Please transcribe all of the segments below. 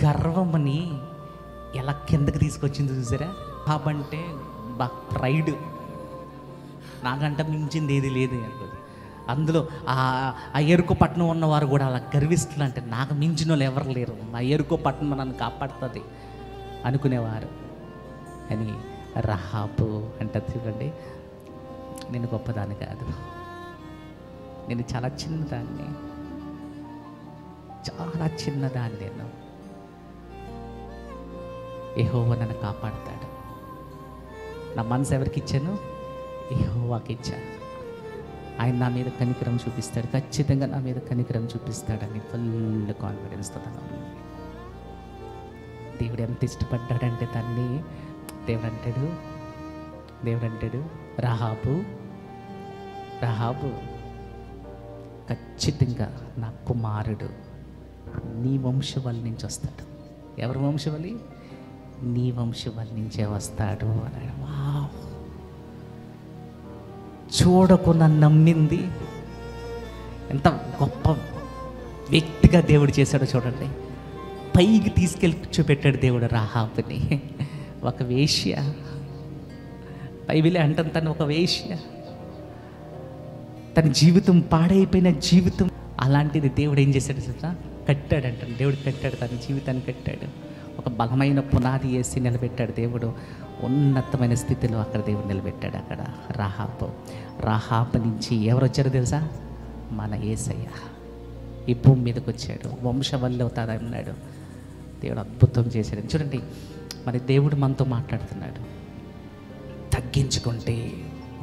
గర్వమని ఎలా కిందకి తీసుకొచ్చింది చూసారా? కాబట్టే ప్రైడ్, నాకంటే మించింది ఏది లేదు అనుకోదు. అందులో ఆ ఎరుకో పట్టణం ఉన్నవారు కూడా అలా గర్విస్తులు, అంటే నాకు మించిన వాళ్ళు ఎవరు లేరు, మా ఎరుకో పట్టణం నన్ను కాపాడుతుంది అనుకునేవారు. అని రహాబు అంటారు చూడండి, నేను గొప్పదాన్ని కాదు, నేను చాలా చిన్నదాన్ని, చాలా చిన్నదాన్ని, నేను యెహోవా నన్ను కాపాడుతాడు. నా మనసు ఎవరికి ఇచ్చాను? యెహోవాకి ఇచ్చాను. ఆయన నా మీద కనికరం చూపిస్తాడు, ఖచ్చితంగా నా మీద కనికరం చూపిస్తాడని ఫుల్ కాన్ఫిడెన్స్తో తను. దేవుడు ఎంత ఇష్టపడ్డాడంటే దాన్ని దేవుడు అంటాడు రహాబు ఖచ్చితంగా నా కుమారుడు నీ వంశవళి నుంచి వస్తాడు. ఎవరి వంశవళి? నీ వంశవళి నుంచే వస్తాడు అన్నాడు. వావ్! చూడకుండా నమ్మింది. ఎంత గొప్ప వ్యక్తిగా దేవుడు చేశాడో చూడండి. పైకి తీసుకెళ్ళి కూర్చోబెట్టాడు దేవుడు రహాబుని. ఒక వేశ్య, బైబిలే అంటాను, తను ఒక వేశ్య, తన జీవితం పాడైపోయిన జీవితం, అలాంటిది దేవుడు ఏం చేశాడు చూసా? కట్టాడంటాడు. దేవుడు కట్టాడు, తన జీవితాన్ని కట్టాడు. ఒక బలమైన పునాది వేసి నిలబెట్టాడు దేవుడు. ఉన్నతమైన స్థితిలో అక్కడ దేవుడు నిలబెట్టాడు. అక్కడ రహాబు నుంచి ఎవరు వచ్చారో తెలుసా? మన యేసయ్య ఈ భూమి మీదకి వచ్చాడు. వంశవల్లి అవుతాడు అన్నాడు. దేవుడు అద్భుతం చేశాడు. చూడండి, మరి దేవుడు మనతో మాట్లాడుతున్నాడు. తగ్గించుకుంటే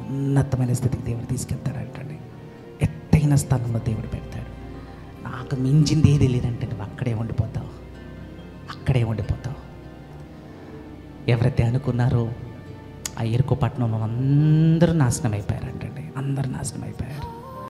ఉన్నతమైన స్థితికి దేవుడు తీసుకెళ్తాడు అంటండి. ఎత్తైన స్థలంలో దేవుడు పెడతాడు. నాకు మించింది ఏది లేదంటే నువ్వు అక్కడే ఉండిపోతావు. ఎవరైతే అనుకున్నారో ఆ ఎరుకో పట్టణంలో అందరూ నాశనం అయిపోయారంటండి. అందరూ నాశనం అయిపోయారు.